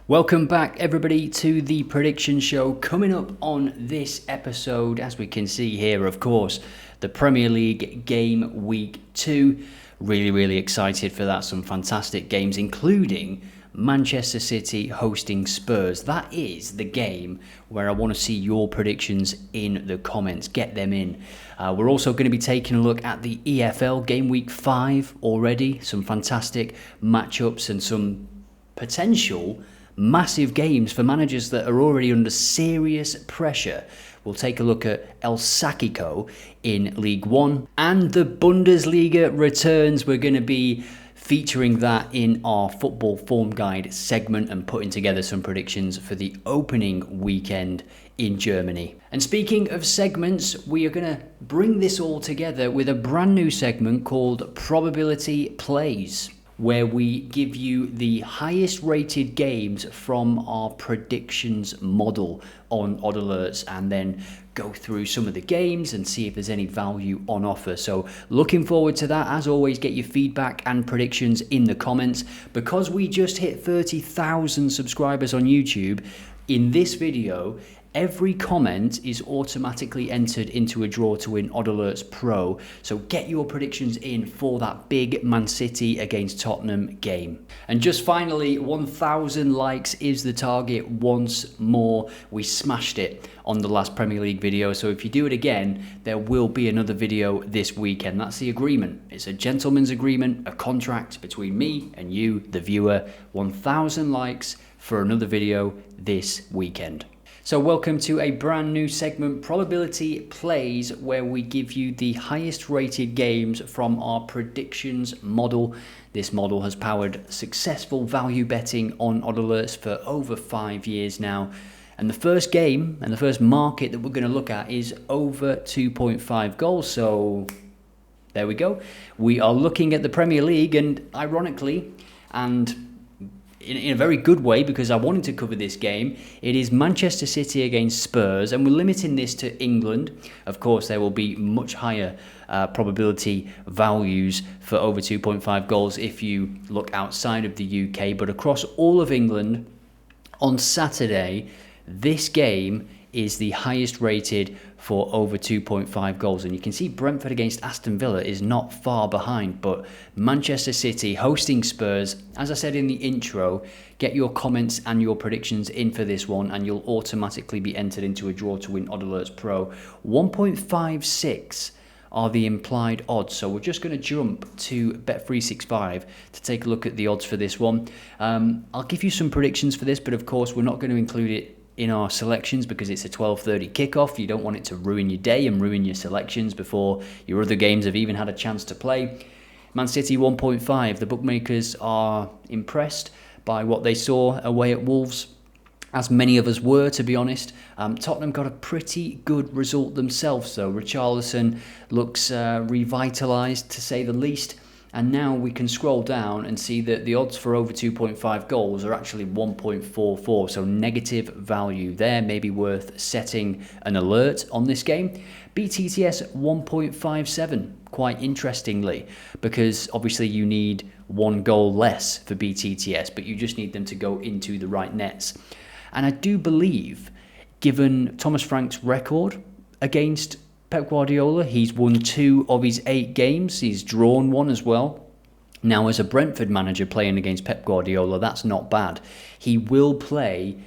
Welcome back everybody to the prediction show. Coming up on this episode, as we can see here, of course, the Premier League game week 2. Really excited for that. Some fantastic games, including Manchester City hosting Spurs. That is the game where I want to see your predictions in the comments. Get them in. We're also going to be taking a look at the EFL game week 5 already. Some fantastic matchups and some potential massive games for managers that are already under serious pressure. We'll take a look at El Sacico in League One, and the Bundesliga returns. We're going to be featuring that in our football form guide segment and putting together some predictions for the opening weekend in Germany. And speaking of segments, we are going to bring this all together with a brand new segment called Probability Plays, where we give you the highest rated games from our predictions model on OddAlerts and then go through some of the games and see if there's any value on offer. So looking forward to that. As always, get your feedback and predictions in the comments. Because we just hit 30,000 subscribers on YouTube, in this video, every comment is automatically entered into a draw to win OddAlerts Pro. So get your predictions in for that big Man City against Tottenham game. And just finally, 1,000 likes is the target once more. We smashed it on the last Premier League video. So if you do it again, there will be another video this weekend. That's the agreement. It's a gentleman's agreement, a contract between me and you, the viewer. 1,000 likes for another video this weekend. So welcome to a brand new segment, Probability Plays, where we give you the highest rated games from our predictions model. This model has powered successful value betting on OddAlerts for over 5 years now. And the first game and the first market that we're going to look at is over 2.5 goals. So there we go. We are looking at the Premier League, and ironically, and in a very good way, because I wanted to cover this game, it is Manchester City against Spurs, and we're limiting this to England. Of course, there will be much higher probability values for over 2.5 goals if you look outside of the UK, but across all of England on Saturday, this game is the highest rated for over 2.5 goals. And you can see Brentford against Aston Villa is not far behind, but Manchester City hosting Spurs. As I said in the intro, get your comments and your predictions in for this one, and you'll automatically be entered into a draw to win OddAlerts Pro. 1.56 are the implied odds. So we're just going to jump to Bet365 to take a look at the odds for this one. I'll give you some predictions for this, but of course we're not going to include it in our selections because it's a 12:30 kickoff. You don't want it to ruin your day and ruin your selections before your other games have even had a chance to play. Man City 1.5. The bookmakers are impressed by what they saw away at Wolves, as many of us were, to be honest. Tottenham got a pretty good result themselves, though. Richarlison looks revitalised, to say the least. And now we can scroll down and see that the odds for over 2.5 goals are actually 1.44. So negative value there, maybe worth setting an alert on this game. BTTS 1.57, quite interestingly, because obviously you need one goal less for BTTS, but you just need them to go into the right nets. And I do believe, given Thomas Frank's record against Pep Guardiola, he's won 2 of his 8 games. He's drawn 1 as well. Now, as a Brentford manager playing against Pep Guardiola, that's not bad. He will play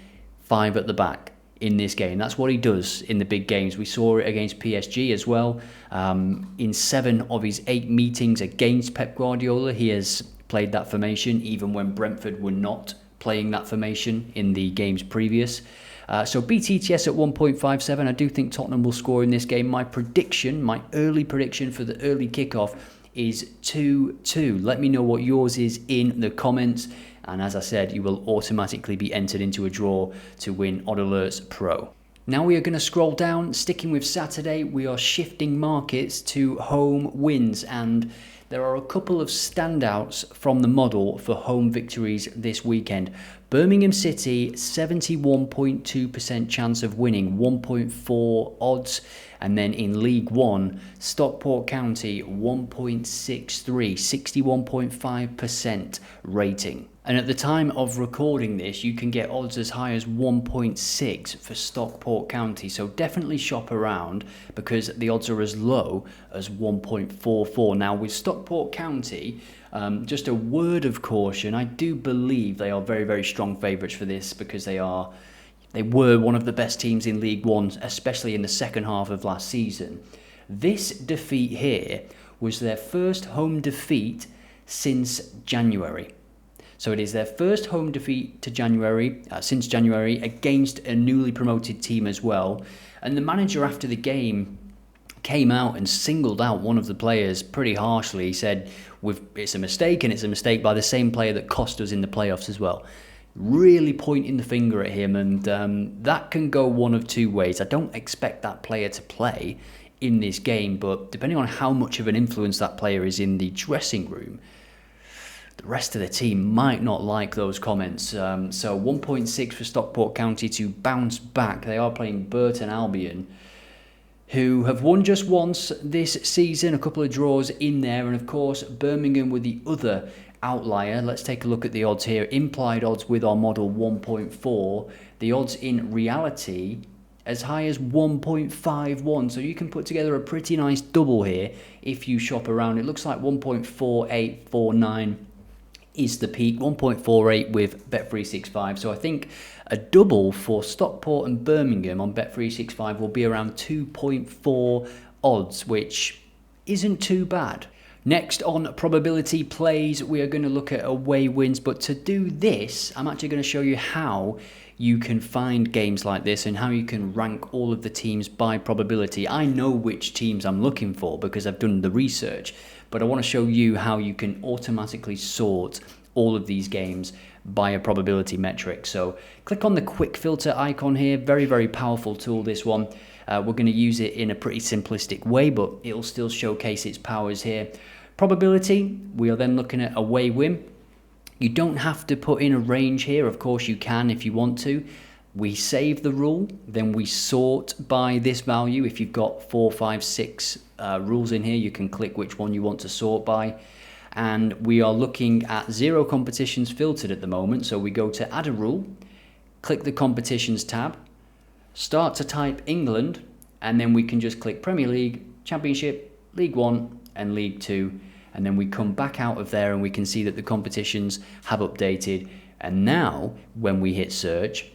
5 at the back in this game. That's what he does in the big games. We saw it against PSG as well. In 7 of his 8 meetings against Pep Guardiola, he has played that formation, even when Brentford were not playing that formation in the games previous. So BTTS at 1.57. I do think Tottenham will score in this game. My prediction, my early prediction for the early kickoff is 2-2. Let me know what yours is in the comments. And as I said, you will automatically be entered into a draw to win OddAlerts Pro. Now we are going to scroll down. Sticking with Saturday, we are shifting markets to home wins, and there are a couple of standouts from the model for home victories this weekend. Birmingham City, 71.2% chance of winning, 1.4 odds. And then in League One, Stockport County, 1.63, 61.5% rating. And at the time of recording this, you can get odds as high as 1.6 for Stockport County. So definitely shop around, because the odds are as low as 1.44. Now with Stockport County, just a word of caution, I do believe they are very, very strong favourites for this, because they were one of the best teams in League One, especially in the second half of last season. This defeat here was their first home defeat since January. So it is their first home defeat since January, against a newly promoted team as well. And the manager after the game came out and singled out one of the players pretty harshly. He said, it's a mistake, and it's a mistake by the same player that cost us in the playoffs as well. Really pointing the finger at him, and that can go one of two ways. I don't expect that player to play in this game, but depending on how much of an influence that player is in the dressing room, the rest of the team might not like those comments. So 1.6 for Stockport County to bounce back. They are playing Burton Albion, who have won just once this season, a couple of draws in there, and of course Birmingham with the other outlier. Let's take a look at the odds here. Implied odds with our model 1.4. The odds in reality as high as 1.51. So you can put together a pretty nice double here if you shop around. It looks like 1.4849 is the peak, 1.48 with Bet365. So I think a double for Stockport and Birmingham on Bet365 will be around 2.4 odds, which isn't too bad. Next on probability plays, we are going to look at away wins, but to do this, I'm actually going to show you how you can find games like this and how you can rank all of the teams by probability. I know which teams I'm looking for because I've done the research, but I want to show you how you can automatically sort all of these games by a probability metric. So click on the quick filter icon here. Very, very powerful tool, this one. We're going to use it in a pretty simplistic way, but it'll still showcase its powers here. Probability, we are then looking at away win. You don't have to put in a range here. Of course you can if you want to. We save the rule, then we sort by this value. If you've got 4, 5, 6 rules in here, you can click which one you want to sort by. And we are looking at 0 competitions filtered at the moment. So we go to add a rule, click the competitions tab, start to type England, and then we can just click Premier League, Championship, League One and League Two. And then we come back out of there and we can see that the competitions have updated. And now when we hit search,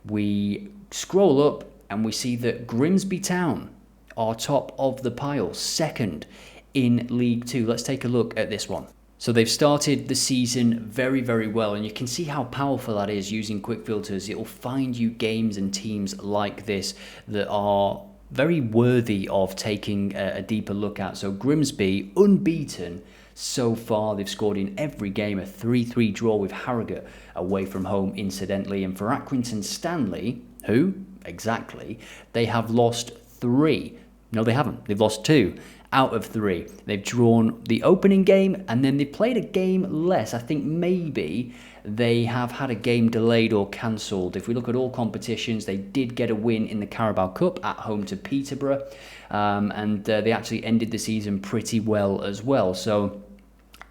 we scroll up and we see that Grimsby Town are top of the pile, second in League Two. Let's take a look at this one. So they've started the season very, very well, and you can see how powerful that is using quick filters. It will find you games and teams like this that are very worthy of taking a deeper look at. So Grimsby, unbeaten so far. They've scored in every game, a 3-3 draw with Harrogate away from home, incidentally. And for Accrington Stanley, who? Exactly. They have lost 3. No, they haven't. They've lost 2 out of 3. They've drawn the opening game and then they played a game less. I think maybe they have had a game delayed or cancelled. If we look at all competitions, they did get a win in the Carabao Cup at home to Peterborough, and they actually ended the season pretty well as well. So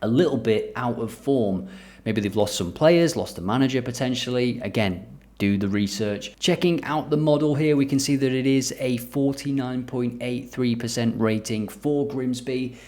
a little bit out of form. Maybe they've lost some players, lost the manager potentially. Again, do the research. Checking out the model here, we can see that it is a 49.83% rating for Grimsby.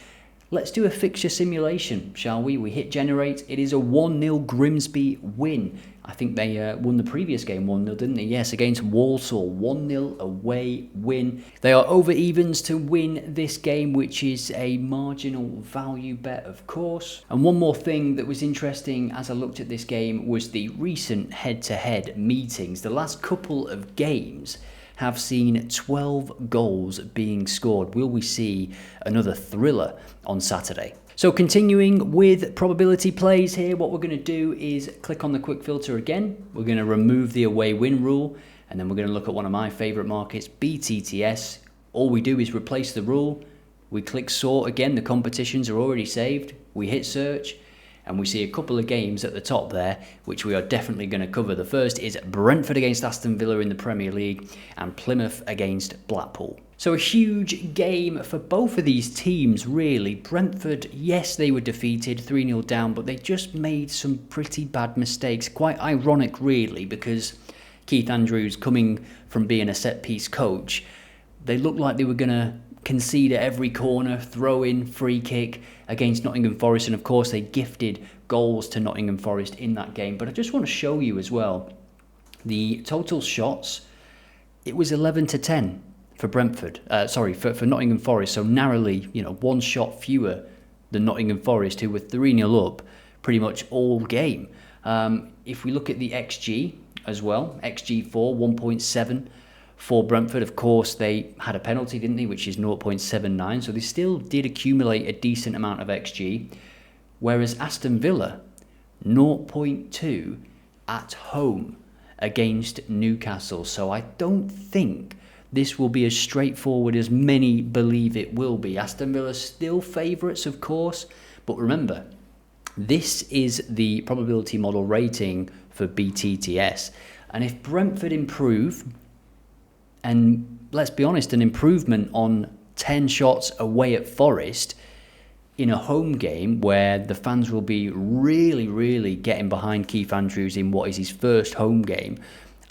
Let's do a fixture simulation, shall we? We hit generate. It is a 1-0 Grimsby win. I think they won the previous game 1-0, didn't they? Yes, against Walsall. 1-0 away win. They are over evens to win this game, which is a marginal value bet, of course. And one more thing that was interesting as I looked at this game was the recent head-to-head meetings. The last couple of games have seen 12 goals being scored. Will we see another thriller on Saturday? So continuing with probability plays here, what we're going to do is click on the quick filter again. We're going to remove the away win rule, and then we're going to look at one of my favourite markets, BTTS. All we do is replace the rule. We click sort again. The competitions are already saved. We hit search, And we see a couple of games at the top there, which we are definitely going to cover. The first is Brentford against Aston Villa in the Premier League and Plymouth against Blackpool. So a huge game for both of these teams, really. Brentford, yes, they were defeated 3-0 down, but they just made some pretty bad mistakes. Quite ironic, really, because Keith Andrews, coming from being a set-piece coach, they looked like they were going to concede at every corner, throw in, free kick against Nottingham Forest, and of course they gifted goals to Nottingham Forest in that game. But I just want to show you as well the total shots. It was 11-10 for Brentford, for Nottingham Forest, so narrowly, one shot fewer than Nottingham Forest, who were 3-0 up pretty much all game. If we look at the XG as well, XG 1.7 for Brentford. Of course, they had a penalty, didn't they, which is 0.79, so they still did accumulate a decent amount of XG, whereas Aston Villa, 0.2 at home against Newcastle. So I don't think this will be as straightforward as many believe it will be. Aston Villa still favourites, of course, but remember, this is the probability model rating for BTTS, and if Brentford improve, and let's be honest, an improvement on 10 shots away at Forest in a home game where the fans will be really, really getting behind Keith Andrews in what is his first home game,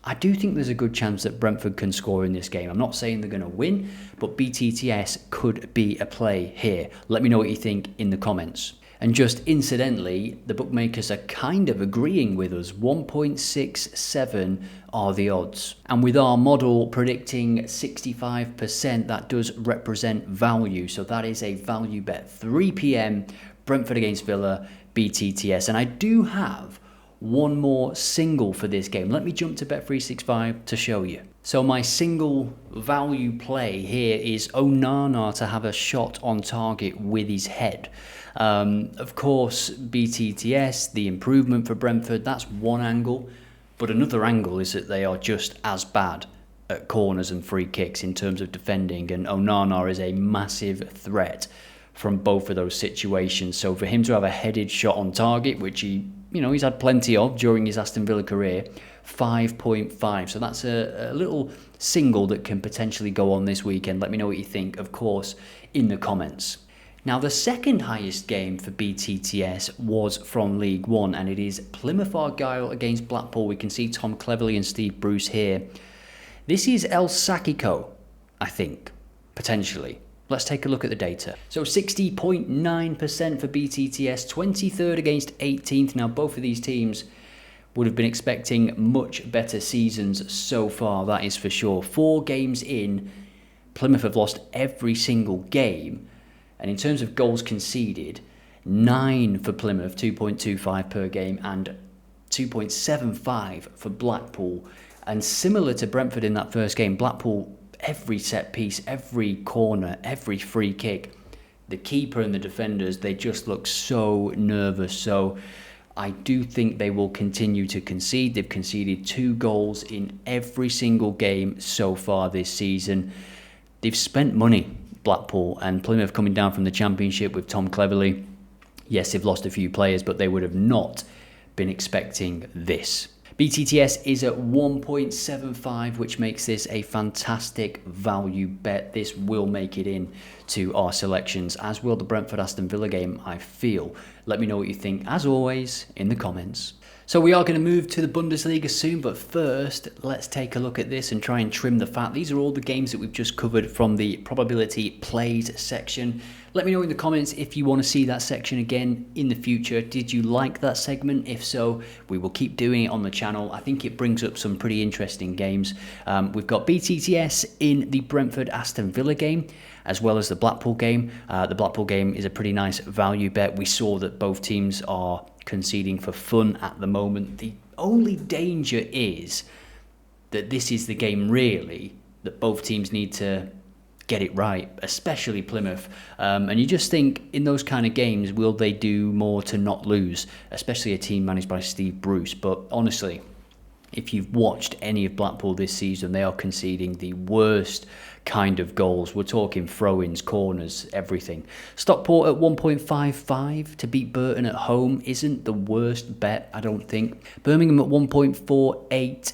I do think there's a good chance that Brentford can score in this game. I'm not saying they're going to win, but BTTS could be a play here. Let me know what you think in the comments. And just incidentally, the bookmakers are kind of agreeing with us. 1.67 are the odds. And with our model predicting 65%, that does represent value. So that is a value bet. 3 p.m, Brentford against Villa, BTTS. And I do have one more single for this game. Let me jump to Bet365 to show you. So my single value play here is Onana to have a shot on target with his head. Of course, BTTS, the improvement for Brentford, that's one angle. But another angle is that they are just as bad at corners and free kicks in terms of defending. And Onana is a massive threat from both of those situations. So for him to have a headed shot on target, which he's had plenty of during his Aston Villa career, 5.5. So that's a little single that can potentially go on this weekend. Let me know what you think, of course, in the comments. Now, the second highest game for BTTS was from League One, and it is Plymouth Argyle against Blackpool. We can see Tom Cleverley and Steve Bruce here. This is El Sakiko, I think, potentially. Let's take a look at the data. So 60.9% for BTTS, 23rd against 18th. Now, both of these teams would have been expecting much better seasons so far, that is for sure. 4 games in, Plymouth have lost every single game. And in terms of goals conceded, 9 for Plymouth, 2.25 per game, and 2.75 for Blackpool. And similar to Brentford in that first game, Blackpool, every set piece, every corner, every free kick, the keeper and the defenders, they just look so nervous. So I do think they will continue to concede. They've conceded 2 goals in every single game so far this season. They've spent money, Blackpool, and Plymouth coming down from the Championship with Tom Cleverley. Yes, they've lost a few players, but they would have not been expecting this. BTTS is at 1.75, which makes this a fantastic value bet. This will make it in to our selections, as will the Brentford-Aston Villa game, I feel. Let me know what you think, as always, in the comments. So we are going to move to the Bundesliga soon, but first, let's take a look at this and try and trim the fat. These are all the games that we've just covered from the probability plays section. Let me know in the comments if you want to see that section again in the future. Did you like that segment? If so, we will keep doing it on the channel. I think it brings up some pretty interesting games. We've got BTTS in the Brentford-Aston Villa game, as well as the Blackpool game. The Blackpool game is a pretty nice value bet. We saw that both teams are conceding for fun at the moment. The only danger is that this is the game, really, that both teams need to get it right, especially Plymouth. And you just think, in those kind of games, will they do more to not lose, especially a team managed by Steve Bruce? But honestly, If you've watched any of Blackpool this season, they are conceding the worst kind of goals. We're talking throw-ins, corners, everything. Stockport at 1.55 to beat Burton at home isn't the worst bet, I don't think. Birmingham at 1.48.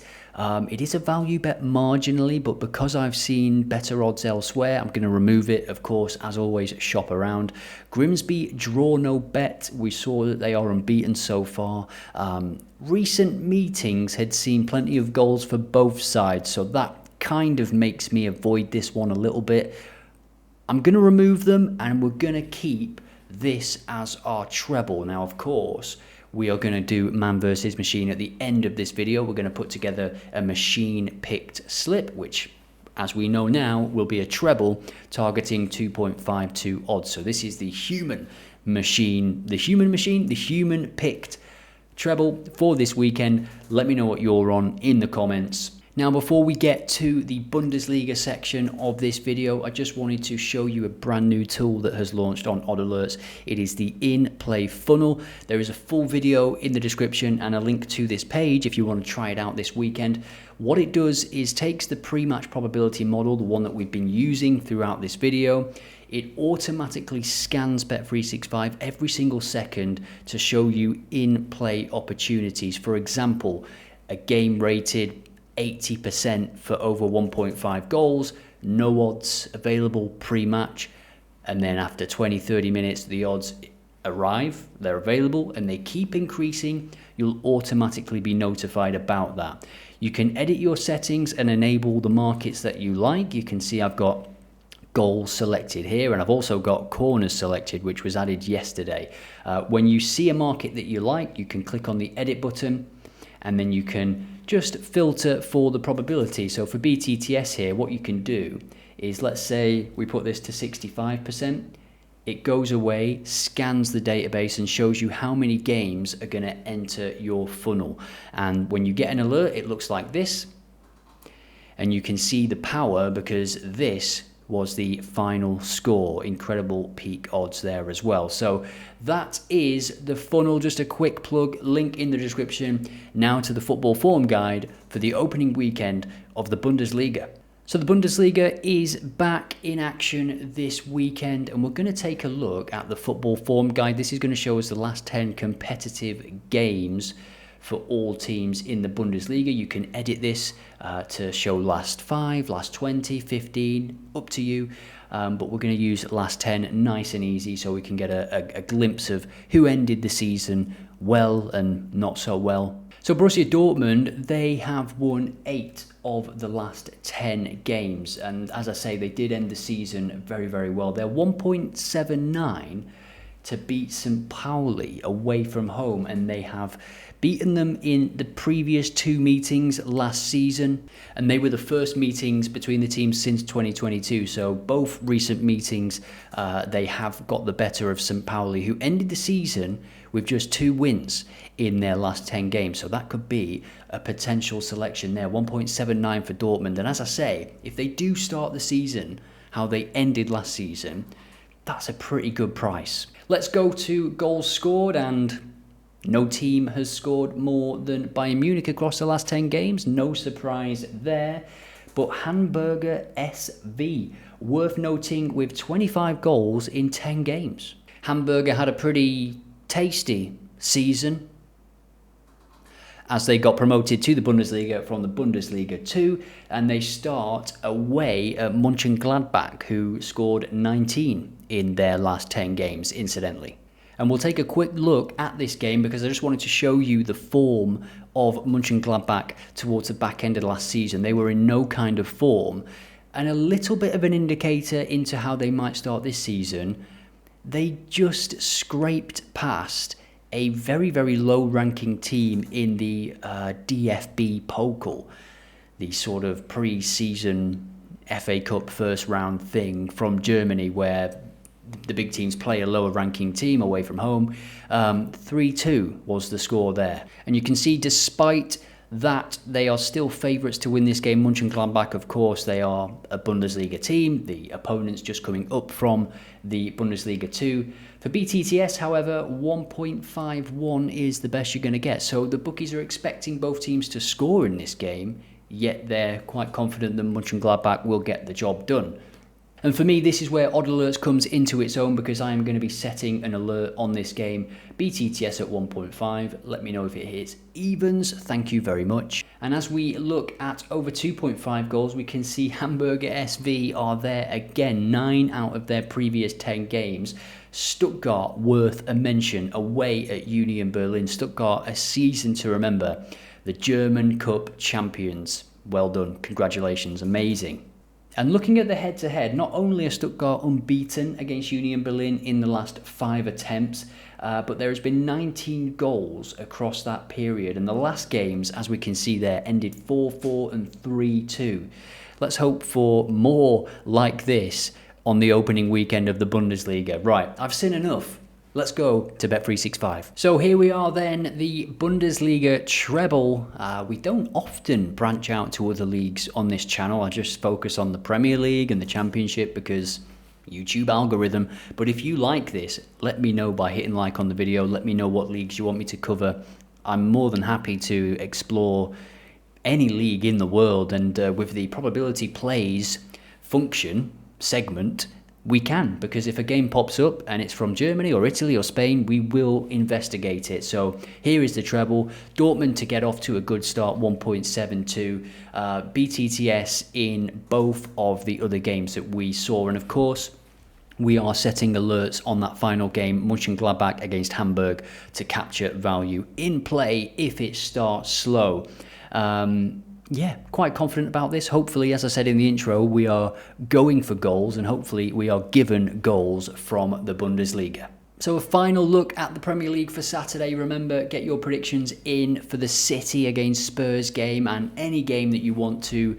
It is a value bet marginally, but because I've seen better odds elsewhere, I'm going to remove it. Of course, as always, shop around. Grimsby, draw no bet. We saw that they are unbeaten so far. Recent meetings had seen plenty of goals for both sides, so that kind of makes me avoid this one a little bit. I'm going to remove them, and we're going to keep this as our treble. Now, of course, we are going to do man versus machine at the end of this video. We're going to put together a machine picked slip, which, as we know now, will be a treble targeting 2.52 odds. So this is the human picked treble for this weekend. Let me know what you're on in the comments. Now, before we get to the Bundesliga section of this video, I just wanted to show you a brand new tool that has launched on OddAlerts. It is the in-play funnel. There is a full video in the description and a link to this page if you want to try it out this weekend. What it does is takes the pre-match probability model, the one that we've been using throughout this video. It automatically scans Bet365 every single second to show you in-play opportunities. For example, a game rated 80% for over 1.5 goals, no odds available pre-match, and then after 20-30 minutes the odds arrive, they're available, and they keep increasing. You'll automatically be notified about that. You can edit your settings and enable the markets that you like. You can see I've got goals selected here, and I've also got corners selected, which was added yesterday. When you see a market that you like, you can click on the edit button, and then you can just filter for the probability. So for BTTS here, what you can do is, let's say we put this to 65%, it goes away, scans the database and shows you how many games are going to enter your funnel. And when you get an alert, it looks like this, and you can see the power because this was the final score. Incredible peak odds there as well. So that is the funnel. Just a quick plug, link in the description. Now to the football form guide for the opening weekend of the Bundesliga. So the Bundesliga is back in action this weekend, and we're going to take a look at the football form guide. This is going to show us the last 10 competitive games for all teams in the Bundesliga. You can edit this to show last 5, last 20, 15, up to you. But we're going to use last 10, nice and easy, so we can get a glimpse of who ended the season well and not so well. So Borussia Dortmund, they have won 8 of the last 10 games. And as I say, they did end the season very, very well. They're 1.79 to beat St. Pauli away from home, and they have beaten them in the previous 2 meetings last season, and they were the first meetings between the teams since 2022. So both recent meetings, they have got the better of St. Pauli, who ended the season with just 2 wins in their last 10 games. So that could be a potential selection there. 1.79 for Dortmund, and as I say, if they do start the season how they ended last season, that's a pretty good price. Let's go to goals scored, and no team has scored more than Bayern Munich across the last 10 games. No surprise there. But Hamburger SV, worth noting, with 25 goals in 10 games. Hamburger had a pretty tasty season as they got promoted to the Bundesliga from the Bundesliga 2, and they start away at Mönchengladbach, who scored 19 in their last 10 games, incidentally. And we'll take a quick look at this game because I just wanted to show you the form of Mönchengladbach towards the back end of last season. They were in no kind of form, and a little bit of an indicator into how they might start this season. They just scraped past a very, very low-ranking team in the DFB Pokal, the sort of pre-season FA Cup first-round thing from Germany, where the big teams play a lower ranking team away from home. 3-2 was the score there. And you can see, despite that they are still favourites to win this game. Mönchengladbach, of course, they are a Bundesliga team. The opponents just coming up from the Bundesliga 2. For BTTS, however, 1.51 is the best you're going to get. So the bookies are expecting both teams to score in this game, yet they're quite confident that Mönchengladbach will get the job done. And for me, this is where OddAlerts comes into its own, because I am going to be setting an alert on this game. BTTS at 1.5. Let me know if it hits evens. Thank you very much. And as we look at over 2.5 goals, we can see Hamburger SV are there again. 9 out of their previous 10 games. Stuttgart, worth a mention, away at Union Berlin. Stuttgart, a season to remember. The German Cup champions. Well done. Congratulations. Amazing. And looking at the head-to-head, not only are Stuttgart unbeaten against Union Berlin in the last 5 attempts, but there has been 19 goals across that period. And the last games, as we can see there, ended 4-4 and 3-2. Let's hope for more like this on the opening weekend of the Bundesliga. Right, I've seen enough. Let's go to Bet365. So here we are then, the Bundesliga treble. We don't often branch out to other leagues on this channel. I just focus on the Premier League and the Championship because YouTube algorithm. But if you like this, let me know by hitting like on the video. Let me know what leagues you want me to cover. I'm more than happy to explore any league in the world. And with the probability plays function segment, we can, because if a game pops up and it's from Germany or Italy or Spain, we will investigate it. So here is the treble. Dortmund to get off to a good start, 1.72. BTTS in both of the other games that we saw. And of course, we are setting alerts on that final game, Mönchengladbach against Hamburg, to capture value in play if it starts slow. Yeah, quite confident about this. Hopefully, as I said in the intro, we are going for goals, and hopefully we are given goals from the Bundesliga. So a final look at the Premier League for Saturday. Remember, get your predictions in for the City against Spurs game and any game that you want to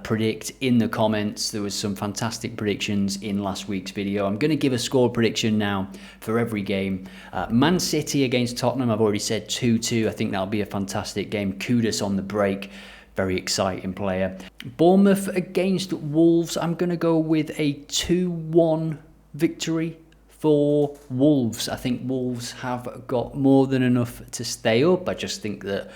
predict in the comments. There was some fantastic predictions in last week's video. I'm going to give a score prediction now for every game. Man City against Tottenham, I've already said 2-2. I think that'll be a fantastic game. Kudus on the break. Very exciting player. Bournemouth against Wolves. I'm going to go with a 2-1 victory for Wolves. I think Wolves have got more than enough to stay up. I just think that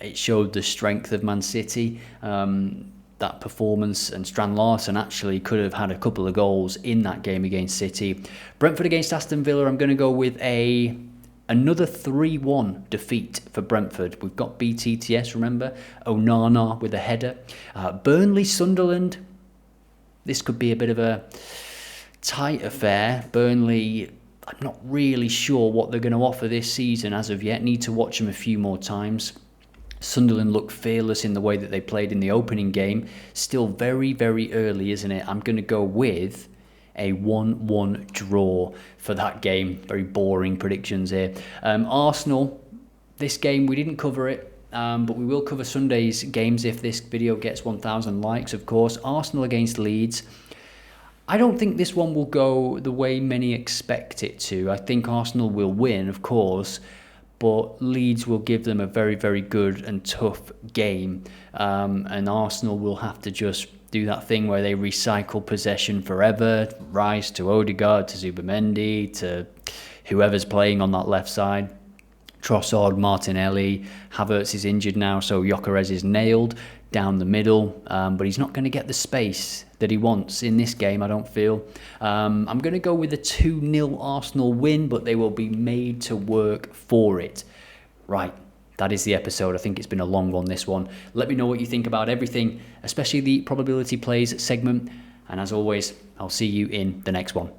it showed the strength of Man City. That performance, and Strand Larsen actually could have had a couple of goals in that game against City. Brentford against Aston Villa. I'm going to go with another 3-1 defeat for Brentford. We've got BTTS, remember? Onana with a header. Burnley, Sunderland. This could be a bit of a tight affair. Burnley, I'm not really sure what they're going to offer this season as of yet. Need to watch them a few more times. Sunderland looked fearless in the way that they played in the opening game. Still very, very early, isn't it? I'm going to go with a 1-1 draw for that game. Very boring predictions here. Arsenal, this game, we didn't cover it, but we will cover Sunday's games if this video gets 1,000 likes, of course. Arsenal against Leeds. I don't think this one will go the way many expect it to. I think Arsenal will win, of course, but Leeds will give them a very, very good and tough game. And Arsenal will have to just do that thing where they recycle possession forever. Rice to Odegaard to Zubimendi to whoever's playing on that left side. Trossard, Martinelli. Havertz is injured now, so Gyökeres is nailed down the middle. But he's not going to get the space that he wants in this game, I don't feel. I'm going to go with a 2-0 Arsenal win, but they will be made to work for it. Right. That is the episode. I think it's been a long one, this one. Let me know what you think about everything, especially the probability plays segment. And as always, I'll see you in the next one.